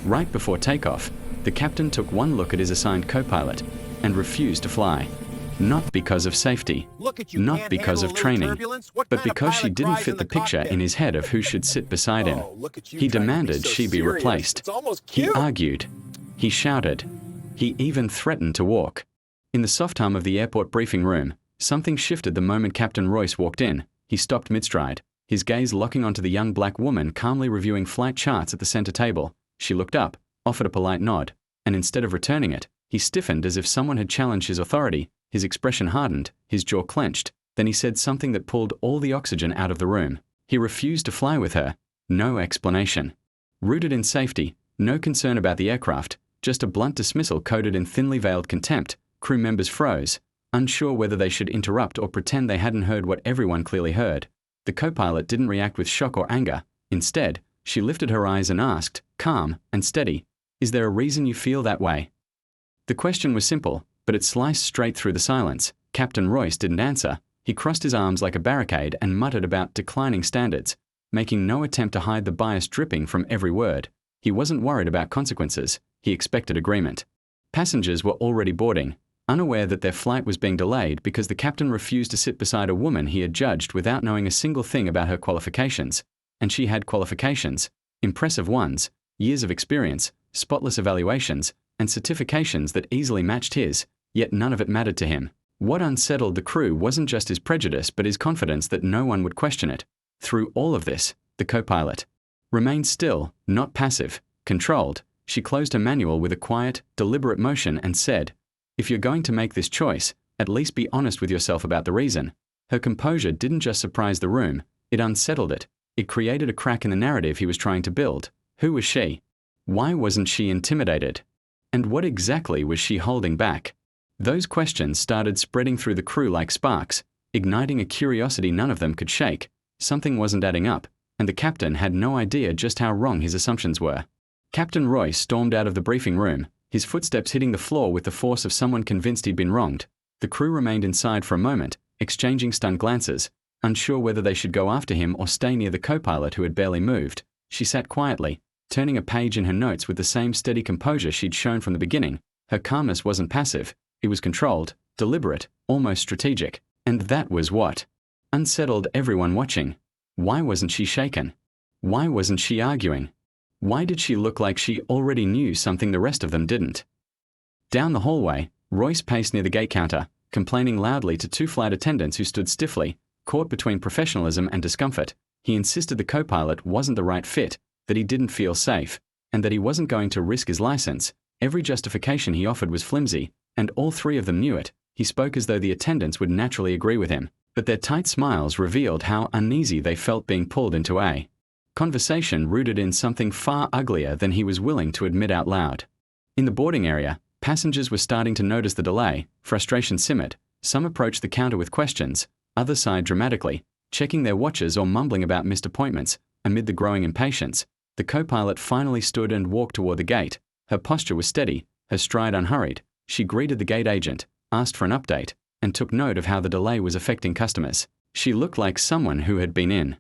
Right before takeoff, the captain took one look at his assigned co-pilot and refused to fly. Not because of safety, not because of training, but because she didn't fit the picture in his head of who should sit beside him. He demanded she be replaced. He argued. He shouted. He even threatened to walk. In the soft hum of the airport briefing room, something shifted the moment Captain Royce walked in. He stopped mid-stride, his gaze locking onto the young black woman calmly reviewing flight charts at the center table. She looked up, offered a polite nod, and instead of returning it, he stiffened as if someone had challenged his authority. His expression hardened, his jaw clenched. Then he said something that pulled all the oxygen out of the room. He refused to fly with her. No explanation. Rooted in safety, no concern about the aircraft, just a blunt dismissal coded in thinly veiled contempt. Crew members froze, unsure whether they should interrupt or pretend they hadn't heard what everyone clearly heard. The co-pilot didn't react with shock or anger. Instead, she lifted her eyes and asked, calm and steady, "Is there a reason you feel that way?" The question was simple, but it sliced straight through the silence. Captain Royce didn't answer. He crossed his arms like a barricade and muttered about declining standards, making no attempt to hide the bias dripping from every word. He wasn't worried about consequences. He expected agreement. Passengers were already boarding, unaware that their flight was being delayed because the captain refused to sit beside a woman he had judged without knowing a single thing about her qualifications. And she had qualifications, impressive ones, years of experience, spotless evaluations, and certifications that easily matched his, yet none of it mattered to him. What unsettled the crew wasn't just his prejudice but his confidence that no one would question it. Through all of this, the co-pilot remained still, not passive, controlled. She closed her manual with a quiet, deliberate motion and said, "If you're going to make this choice, at least be honest with yourself about the reason." Her composure didn't just surprise the room, it unsettled it. It created a crack in the narrative he was trying to build. Who was she? Why wasn't she intimidated? And what exactly was she holding back? Those questions started spreading through the crew like sparks, igniting a curiosity none of them could shake. Something wasn't adding up, and the captain had no idea just how wrong his assumptions were. Captain Royce stormed out of the briefing room, his footsteps hitting the floor with the force of someone convinced he'd been wronged. The crew remained inside for a moment, exchanging stunned glances, unsure whether they should go after him or stay near the co-pilot who had barely moved. She sat quietly, turning a page in her notes with the same steady composure she'd shown from the beginning. Her calmness wasn't passive, it was controlled, deliberate, almost strategic. And that was what unsettled everyone watching. Why wasn't she shaken? Why wasn't she arguing? Why did she look like she already knew something the rest of them didn't? Down the hallway, Royce paced near the gate counter, complaining loudly to two flight attendants who stood stiffly, caught between professionalism and discomfort. He insisted the co-pilot wasn't the right fit, that he didn't feel safe, and that he wasn't going to risk his license. Every justification he offered was flimsy, and all three of them knew it. He spoke as though the attendants would naturally agree with him, but their tight smiles revealed how uneasy they felt being pulled into a conversation rooted in something far uglier than he was willing to admit out loud. In the boarding area, passengers were starting to notice the delay. Frustration simmered. Some approached the counter with questions, others sighed dramatically, checking their watches or mumbling about missed appointments. Amid the growing impatience, the co-pilot finally stood and walked toward the gate. Her posture was steady, her stride unhurried. She greeted the gate agent, asked for an update, and took note of how the delay was affecting customers. She looked like someone who had been in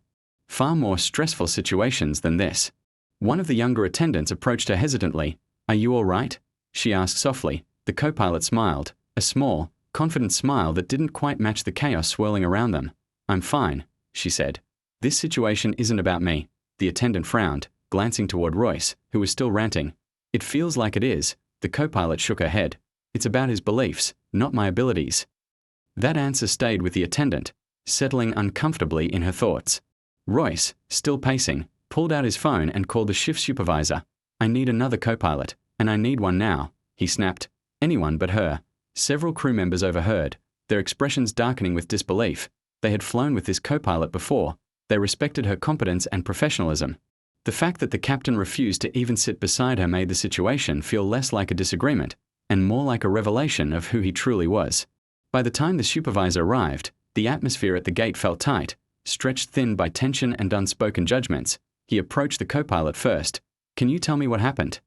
far more stressful situations than this. One of the younger attendants approached her hesitantly. "Are you all right?" she asked softly. The co-pilot smiled, a small, confident smile that didn't quite match the chaos swirling around them. "I'm fine," she said. "This situation isn't about me." The attendant frowned, glancing toward Royce, who was still ranting. "It feels like it is." The co-pilot shook her head. "It's about his beliefs, not my abilities." That answer stayed with the attendant, settling uncomfortably in her thoughts. Royce, still pacing, pulled out his phone and called the shift supervisor. "I need another co-pilot, and I need one now," he snapped. Anyone but her. Several crew members overheard, their expressions darkening with disbelief. They had flown with this co-pilot before. They respected her competence and professionalism. The fact that the captain refused to even sit beside her made the situation feel less like a disagreement and more like a revelation of who he truly was. By the time the supervisor arrived, the atmosphere at the gate felt tight, stretched thin by tension and unspoken judgments. He approached the co-pilot first. "Can you tell me what happened?"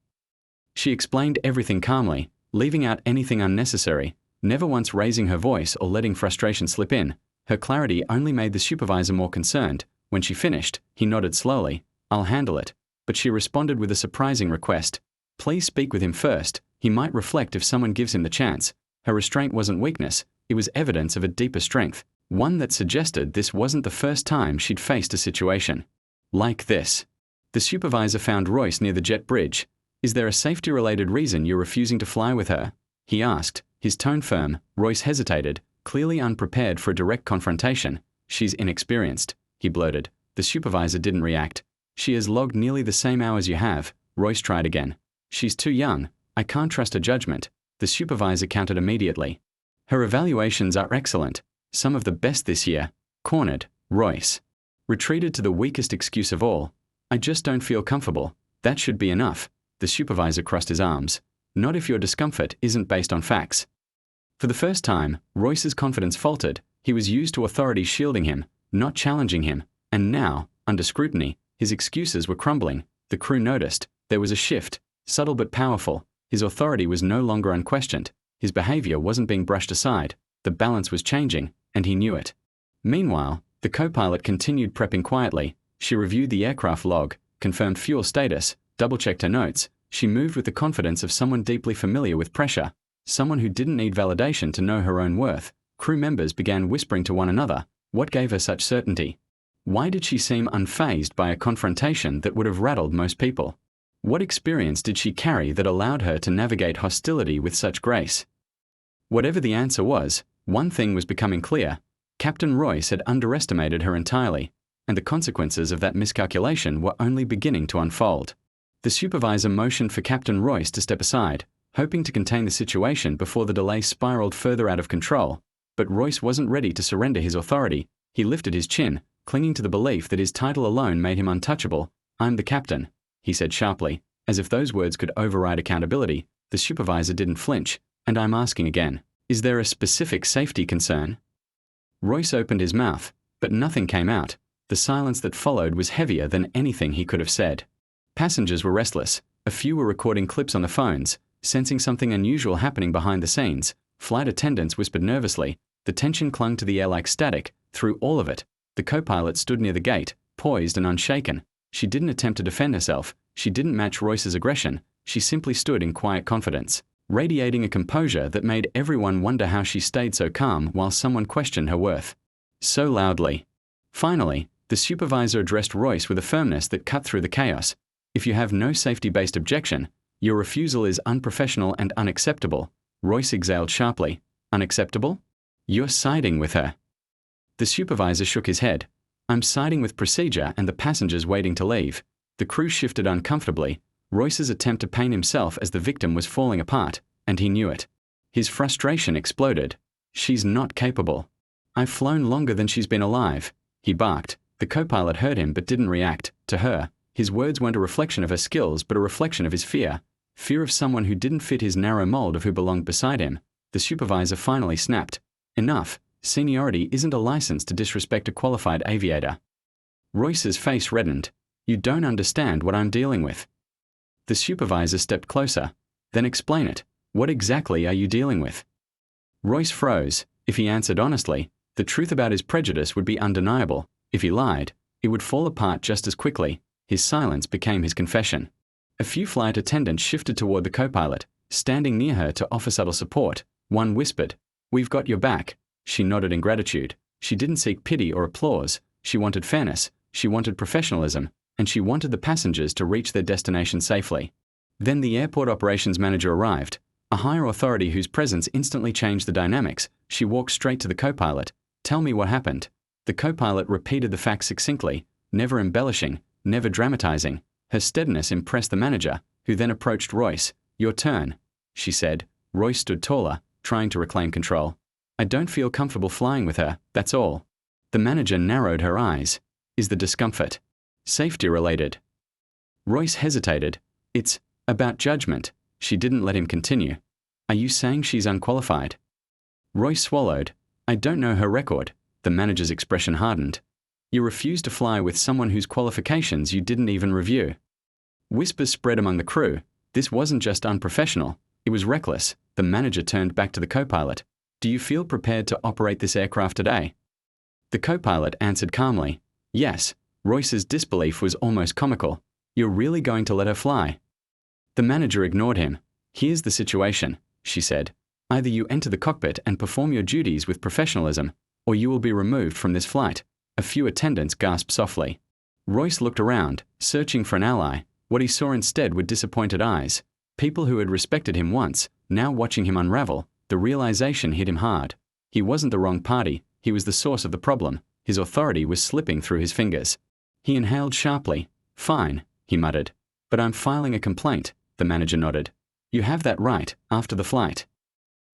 She explained everything calmly, leaving out anything unnecessary, never once raising her voice or letting frustration slip in. Her clarity only made the supervisor more concerned. When she finished, he nodded slowly. "I'll handle it." But she responded with a surprising request. Please speak with him first. He might reflect if someone gives him the chance. Her restraint wasn't weakness. It was evidence of a deeper strength, one that suggested this wasn't the first time she'd faced a situation like this. The supervisor found Royce near the jet bridge. Is there a safety-related reason you're refusing to fly with her? He asked, his tone firm. Royce hesitated, clearly unprepared for a direct confrontation. She's inexperienced, he blurted. The supervisor didn't react. She has logged nearly the same hours you have. Royce tried again. She's too young. I can't trust her judgment. The supervisor countered immediately. Her evaluations are excellent. Some of the best this year. Cornered, Royce retreated to the weakest excuse of all. I just don't feel comfortable. That should be enough. The supervisor crossed his arms. Not if your discomfort isn't based on facts. For the first time, Royce's confidence faltered. He was used to authority shielding him, not challenging him. And now, under scrutiny, his excuses were crumbling. The crew noticed. There was a shift, subtle but powerful. His authority was no longer unquestioned. His behavior wasn't being brushed aside. The balance was changing, and he knew it. Meanwhile, the co-pilot continued prepping quietly. She reviewed the aircraft log, confirmed fuel status, double-checked her notes. She moved with the confidence of someone deeply familiar with pressure, someone who didn't need validation to know her own worth. Crew members began whispering to one another. What gave her such certainty? Why did she seem unfazed by a confrontation that would have rattled most people? What experience did she carry that allowed her to navigate hostility with such grace? Whatever the answer was, one thing was becoming clear. Captain Royce had underestimated her entirely, and the consequences of that miscalculation were only beginning to unfold. The supervisor motioned for Captain Royce to step aside, hoping to contain the situation before the delay spiraled further out of control. But Royce wasn't ready to surrender his authority. He lifted his chin, clinging to the belief that his title alone made him untouchable. I'm the captain, he said sharply, as if those words could override accountability. The supervisor didn't flinch. And I'm asking again, is there a specific safety concern? Royce opened his mouth, but nothing came out. The silence that followed was heavier than anything he could have said. Passengers were restless. A few were recording clips on the phones, sensing something unusual happening behind the scenes. Flight attendants whispered nervously. The tension clung to the air like static. Through all of it, the co-pilot stood near the gate, poised and unshaken. She didn't attempt to defend herself. She didn't match Royce's aggression. She simply stood in quiet confidence, radiating a composure that made everyone wonder how she stayed so calm while someone questioned her worth so loudly. Finally, the supervisor addressed Royce with a firmness that cut through the chaos. If you have no safety-based objection, your refusal is unprofessional and unacceptable. Royce exhaled sharply. Unacceptable? You're siding with her. The supervisor shook his head. I'm siding with procedure and the passengers waiting to leave. The crew shifted uncomfortably. Royce's attempt to paint himself as the victim was falling apart, and he knew it. His frustration exploded. She's not capable. I've flown longer than she's been alive, he barked. The co-pilot heard him but didn't react. To her, his words weren't a reflection of her skills but a reflection of his fear. Fear of someone who didn't fit his narrow mold of who belonged beside him. The supervisor finally snapped. Enough. Seniority isn't a license to disrespect a qualified aviator. Royce's face reddened. You don't understand what I'm dealing with. The supervisor stepped closer. Then explain it. What exactly are you dealing with? Royce froze. If he answered honestly, the truth about his prejudice would be undeniable. If he lied, it would fall apart just as quickly. His silence became his confession. A few flight attendants shifted toward the co-pilot, standing near her to offer subtle support. One whispered, "We've got your back." She nodded in gratitude. She didn't seek pity or applause. She wanted fairness. She wanted professionalism. And she wanted the passengers to reach their destination safely. Then the airport operations manager arrived, a higher authority whose presence instantly changed the dynamics. She walked straight to the co-pilot. Tell me what happened. The co-pilot repeated the facts succinctly, never embellishing, never dramatizing. Her steadiness impressed the manager, who then approached Royce. Your turn, she said. Royce stood taller, trying to reclaim control. I don't feel comfortable flying with her, that's all. The manager narrowed her eyes. Is the discomfort safety-related? Royce hesitated. It's about judgment. She didn't let him continue. Are you saying she's unqualified? Royce swallowed. I don't know her record. The manager's expression hardened. You refused to fly with someone whose qualifications you didn't even review. Whispers spread among the crew. This wasn't just unprofessional. It was reckless. The manager turned back to the co-pilot. Do you feel prepared to operate this aircraft today? The co-pilot answered calmly. Yes. Royce's disbelief was almost comical. You're really going to let her fly? The manager ignored him. "Here's the situation," she said. "Either you enter the cockpit and perform your duties with professionalism, or you will be removed from this flight." A few attendants gasped softly. Royce looked around, searching for an ally. What he saw instead were disappointed eyes. People who had respected him once, now watching him unravel. The realization hit him hard. He wasn't the wrong party, he was the source of the problem. His authority was slipping through his fingers. He inhaled sharply. "Fine," he muttered. "But I'm filing a complaint," the manager nodded. "You have that right, after the flight."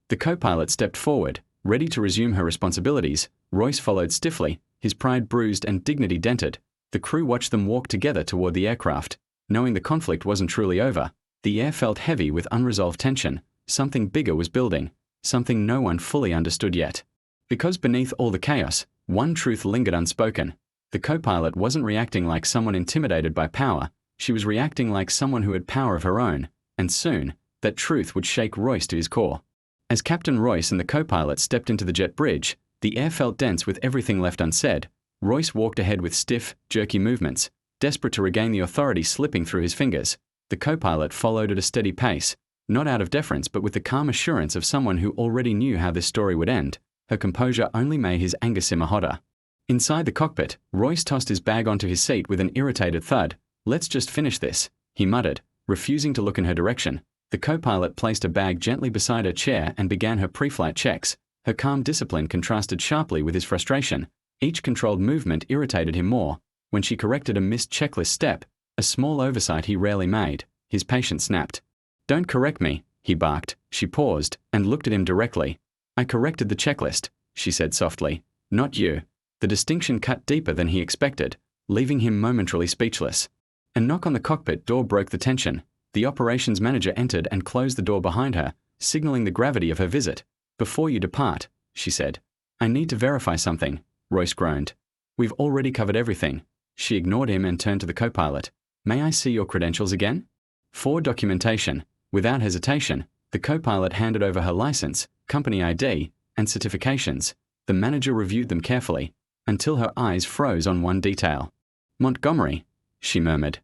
The co-pilot stepped forward, ready to resume her responsibilities. Royce followed stiffly, his pride bruised and dignity dented. The crew watched them walk together toward the aircraft. Knowing the conflict wasn't truly over, the air felt heavy with unresolved tension. Something bigger was building, something no one fully understood yet. Because beneath all the chaos, one truth lingered unspoken. The co-pilot wasn't reacting like someone intimidated by power, she was reacting like someone who had power of her own, and soon, that truth would shake Royce to his core. As Captain Royce and the co-pilot stepped into the jet bridge, the air felt dense with everything left unsaid. Royce walked ahead with stiff, jerky movements, desperate to regain the authority slipping through his fingers. The co-pilot followed at a steady pace, not out of deference but with the calm assurance of someone who already knew how this story would end. Her composure only made his anger simmer hotter. Inside the cockpit, Royce tossed his bag onto his seat with an irritated thud. "Let's just finish this," he muttered, refusing to look in her direction. The co-pilot placed a bag gently beside her chair and began her pre-flight checks. Her calm discipline contrasted sharply with his frustration. Each controlled movement irritated him more. When she corrected a missed checklist step, a small oversight he rarely made, his patience snapped. "Don't correct me," he barked. She paused and looked at him directly. "I corrected the checklist," she said softly. "Not you." The distinction cut deeper than he expected, leaving him momentarily speechless. A knock on the cockpit door broke the tension. The operations manager entered and closed the door behind her, signaling the gravity of her visit. "Before you depart," she said. "I need to verify something," Royce groaned. "We've already covered everything." She ignored him and turned to the co-pilot. "May I see your credentials again?" For documentation. Without hesitation, the co-pilot handed over her license, company ID, and certifications. The manager reviewed them carefully, until her eyes froze on one detail. "Montgomery," she murmured.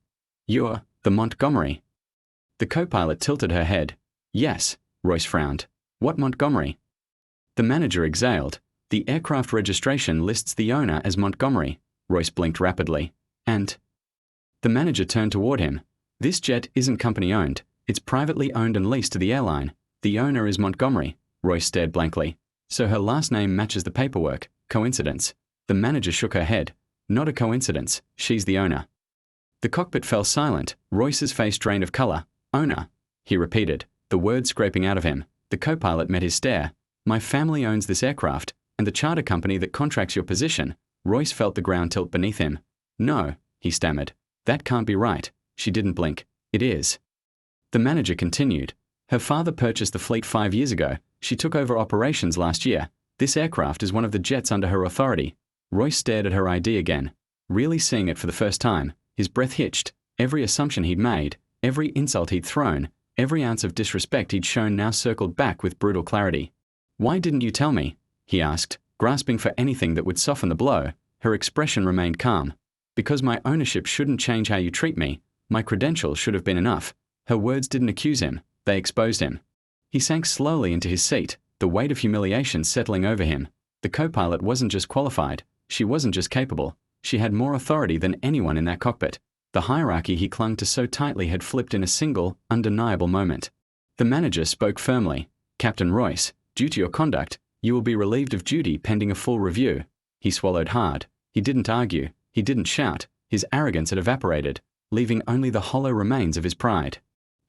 "You're the Montgomery." The co-pilot tilted her head. "Yes," Royce frowned. "What Montgomery?" The manager exhaled. "The aircraft registration lists the owner as Montgomery." Royce blinked rapidly. "And?" The manager turned toward him. "This jet isn't company-owned. It's privately owned and leased to the airline. The owner is Montgomery." Royce stared blankly. "So her last name matches the paperwork. Coincidence?" The manager shook her head. "Not a coincidence. She's the owner." The cockpit fell silent. Royce's face drained of color. "Owner," he repeated, the words scraping out of him. The co-pilot met his stare. "My family owns this aircraft, and the charter company that contracts your position." Royce felt the ground tilt beneath him. "No," he stammered. "That can't be right." She didn't blink. "It is." The manager continued. "Her father purchased the fleet 5 years ago. She took over operations last year. This aircraft is one of the jets under her authority." Royce stared at her ID again, really seeing it for the first time. His breath hitched. Every assumption he'd made, every insult he'd thrown, every ounce of disrespect he'd shown now circled back with brutal clarity. "Why didn't you tell me?" he asked, grasping for anything that would soften the blow. Her expression remained calm. "Because my ownership shouldn't change how you treat me. My credentials should have been enough." Her words didn't accuse him, they exposed him. He sank slowly into his seat, the weight of humiliation settling over him. The co-pilot wasn't just qualified, she wasn't just capable, she had more authority than anyone in that cockpit. The hierarchy he clung to so tightly had flipped in a single, undeniable moment. The manager spoke firmly. "Captain Royce, due to your conduct, you will be relieved of duty pending a full review." He swallowed hard. He didn't argue, he didn't shout, his arrogance had evaporated, leaving only the hollow remains of his pride.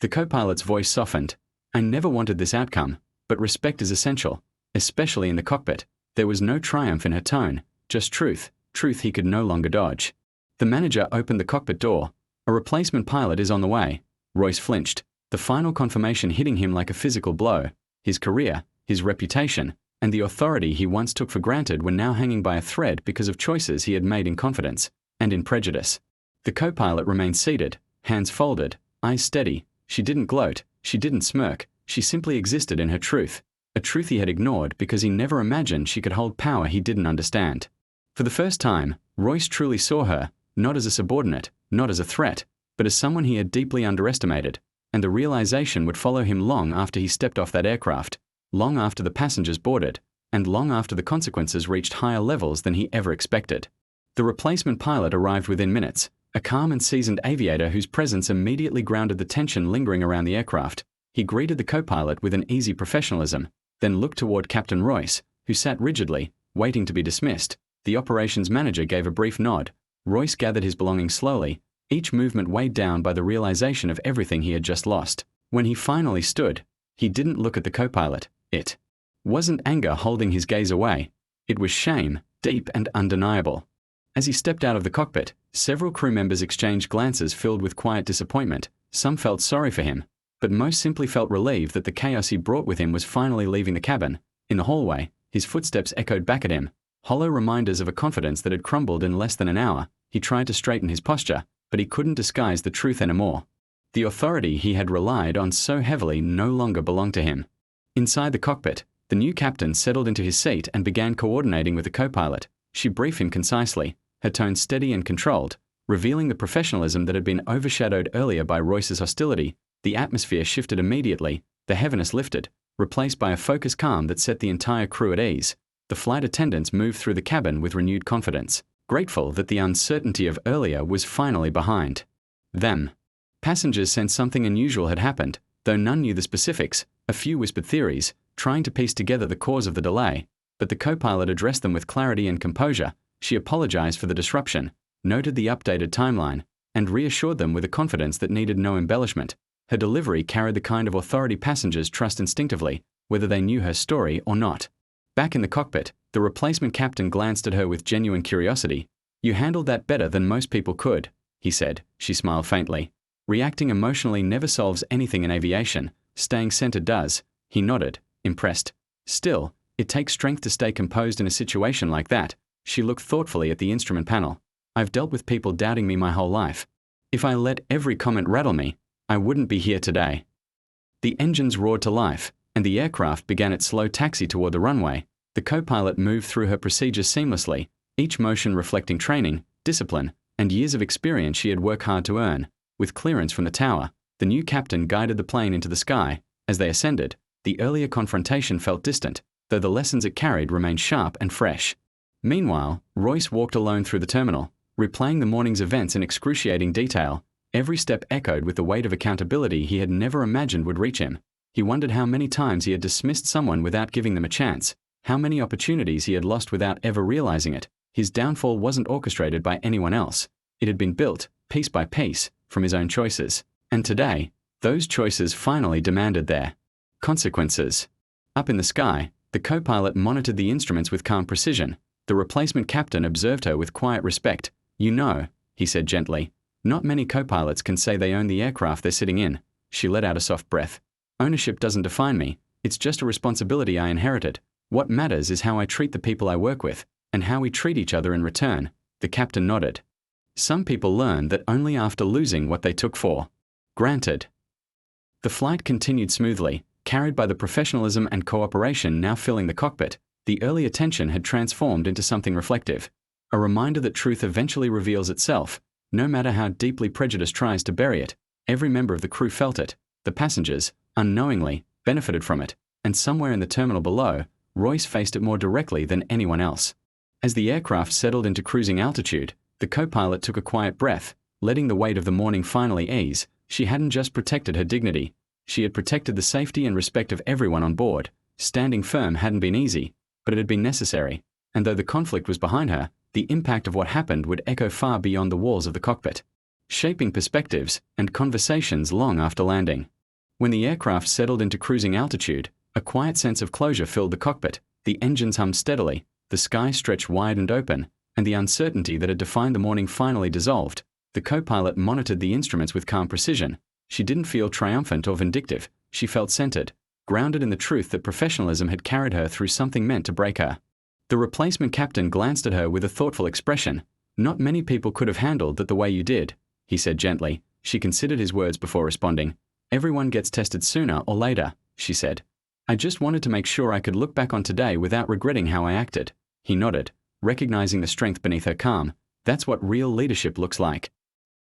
The co-pilot's voice softened. "I never wanted this outcome, but respect is essential, especially in the cockpit." There was no triumph in her tone, just truth, truth he could no longer dodge. The manager opened the cockpit door. "A replacement pilot is on the way." Royce flinched, the final confirmation hitting him like a physical blow. His career, his reputation, and the authority he once took for granted were now hanging by a thread because of choices he had made in confidence and in prejudice. The co-pilot remained seated, hands folded, eyes steady. She didn't gloat, she didn't smirk, she simply existed in her truth, a truth he had ignored because he never imagined she could hold power he didn't understand. For the first time, Royce truly saw her, not as a subordinate, not as a threat, but as someone he had deeply underestimated, and the realization would follow him long after he stepped off that aircraft, long after the passengers boarded, and long after the consequences reached higher levels than he ever expected. The replacement pilot arrived within minutes, a calm and seasoned aviator whose presence immediately grounded the tension lingering around the aircraft. He greeted the co-pilot with an easy professionalism, then looked toward Captain Royce, who sat rigidly, waiting to be dismissed. The operations manager gave a brief nod. Royce gathered his belongings slowly, each movement weighed down by the realization of everything he had just lost. When he finally stood, he didn't look at the co-pilot. It wasn't anger holding his gaze away. It was shame, deep and undeniable. As he stepped out of the cockpit, several crew members exchanged glances filled with quiet disappointment. Some felt sorry for him, but most simply felt relieved that the chaos he brought with him was finally leaving the cabin. In the hallway, his footsteps echoed back at him, hollow reminders of a confidence that had crumbled in less than an hour. He tried to straighten his posture, but he couldn't disguise the truth anymore. The authority he had relied on so heavily no longer belonged to him. Inside the cockpit, the new captain settled into his seat and began coordinating with the co-pilot. She briefed him concisely, her tone steady and controlled, revealing the professionalism that had been overshadowed earlier by Royce's hostility. The atmosphere shifted immediately, the heaviness lifted, replaced by a focused calm that set the entire crew at ease. The flight attendants moved through the cabin with renewed confidence, grateful that the uncertainty of earlier was finally behind them. Passengers sensed something unusual had happened, though none knew the specifics. A few whispered theories, trying to piece together the cause of the delay, but the co-pilot addressed them with clarity and composure. She apologized for the disruption, noted the updated timeline, and reassured them with a confidence that needed no embellishment. Her delivery carried the kind of authority passengers trust instinctively, whether they knew her story or not. Back in the cockpit, the replacement captain glanced at her with genuine curiosity. "You handled that better than most people could," he said. She smiled faintly. "Reacting emotionally never solves anything in aviation. Staying centered does." He nodded, impressed. "Still, it takes strength to stay composed in a situation like that." She looked thoughtfully at the instrument panel. "I've dealt with people doubting me my whole life. If I let every comment rattle me, I wouldn't be here today." The engines roared to life, and the aircraft began its slow taxi toward the runway. The co-pilot moved through her procedures seamlessly, each motion reflecting training, discipline, and years of experience she had worked hard to earn. With clearance from the tower, the new captain guided the plane into the sky. As they ascended, the earlier confrontation felt distant, though the lessons it carried remained sharp and fresh. Meanwhile, Royce walked alone through the terminal, replaying the morning's events in excruciating detail. Every step echoed with the weight of accountability he had never imagined would reach him. He wondered how many times he had dismissed someone without giving them a chance, how many opportunities he had lost without ever realizing it. His downfall wasn't orchestrated by anyone else. It had been built, piece by piece, from his own choices. And today, those choices finally demanded their consequences. Up in the sky, the co-pilot monitored the instruments with calm precision. The replacement captain observed her with quiet respect. "You know," he said gently, "not many co-pilots can say they own the aircraft they're sitting in." She let out a soft breath. "Ownership doesn't define me. It's just a responsibility I inherited. What matters is how I treat the people I work with, and how we treat each other in return." The captain nodded. "Some people learn that only after losing what they took for granted." The flight continued smoothly, carried by the professionalism and cooperation now filling the cockpit. The earlier tension had transformed into something reflective, a reminder that truth eventually reveals itself, no matter how deeply prejudice tries to bury it. Every member of the crew felt it. The passengers, unknowingly, benefited from it, and somewhere in the terminal below, Royce faced it more directly than anyone else. As the aircraft settled into cruising altitude, the co-pilot took a quiet breath, letting the weight of the morning finally ease. She hadn't just protected her dignity. She had protected the safety and respect of everyone on board. Standing firm hadn't been easy, but it had been necessary, and though the conflict was behind her, the impact of what happened would echo far beyond the walls of the cockpit, shaping perspectives and conversations long after landing. When the aircraft settled into cruising altitude, a quiet sense of closure filled the cockpit. The engines hummed steadily, the sky stretched wide and open, and the uncertainty that had defined the morning finally dissolved. The co-pilot monitored the instruments with calm precision. She didn't feel triumphant or vindictive. She felt centered, grounded in the truth that professionalism had carried her through something meant to break her. The replacement captain glanced at her with a thoughtful expression. "Not many people could have handled that the way you did," he said gently. She considered his words before responding. "Everyone gets tested sooner or later," she said. "I just wanted to make sure I could look back on today without regretting how I acted." He nodded, recognizing the strength beneath her calm. That's what real leadership looks like.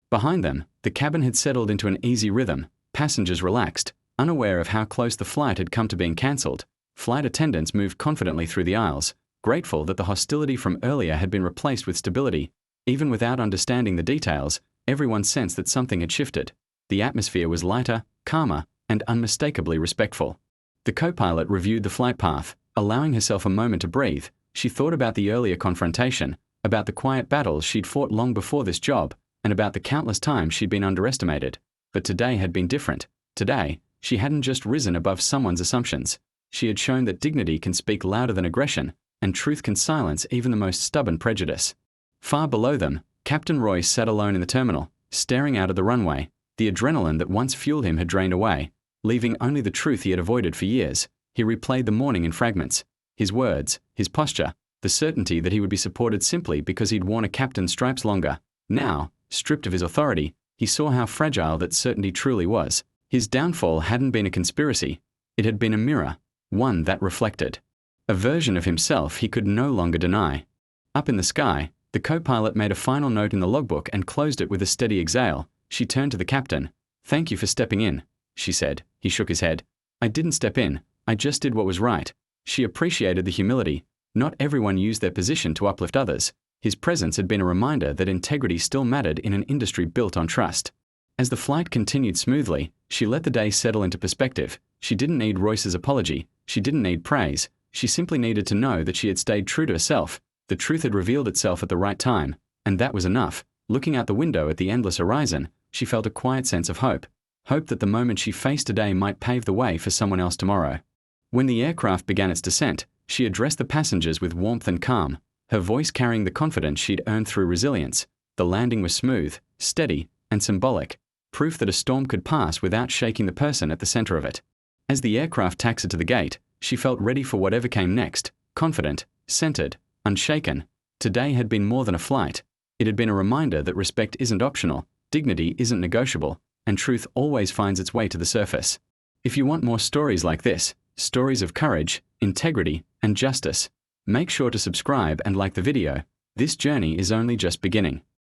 Behind them, the cabin had settled into an easy rhythm. Passengers relaxed, unaware of how close the flight had come to being cancelled. Flight attendants moved confidently through the aisles, grateful that the hostility from earlier had been replaced with stability. Even without understanding the details, everyone sensed that something had shifted. The atmosphere was lighter, calmer, and unmistakably respectful. The co-pilot reviewed the flight path, allowing herself a moment to breathe. She thought about the earlier confrontation, about the quiet battles she'd fought long before this job, and about the countless times she'd been underestimated. But today had been different. Today, she hadn't just risen above someone's assumptions. She had shown that dignity can speak louder than aggression, and truth can silence even the most stubborn prejudice. Far below them, Captain Royce sat alone in the terminal, staring out at the runway. The adrenaline that once fueled him had drained away, leaving only the truth he had avoided for years. He replayed the morning in fragments. His words, his posture, the certainty that he would be supported simply because he'd worn a captain's stripes longer. Now, stripped of his authority, he saw how fragile that certainty truly was. His downfall hadn't been a conspiracy. It had been a mirror, one that reflected a version of himself he could no longer deny. Up in the sky, the co-pilot made a final note in the logbook and closed it with a steady exhale. She turned to the captain. "Thank you for stepping in," she said. He shook his head. "I didn't step in. I just did what was right." She appreciated the humility. Not everyone used their position to uplift others. His presence had been a reminder that integrity still mattered in an industry built on trust. As the flight continued smoothly, she let the day settle into perspective. She didn't need Royce's apology. She didn't need praise. She simply needed to know that she had stayed true to herself. The truth had revealed itself at the right time, and that was enough. Looking out the window at the endless horizon, she felt a quiet sense of hope. Hope that the moment she faced today might pave the way for someone else tomorrow. When the aircraft began its descent, she addressed the passengers with warmth and calm, her voice carrying the confidence she'd earned through resilience. The landing was smooth, steady, and symbolic, proof that a storm could pass without shaking the person at the center of it. As the aircraft taxied to the gate, she felt ready for whatever came next, confident, centered, unshaken. Today had been more than a flight. It had been a reminder that respect isn't optional, dignity isn't negotiable, and truth always finds its way to the surface. If you want more stories like this, stories of courage, integrity, and justice, make sure to subscribe and like the video. This journey is only just beginning.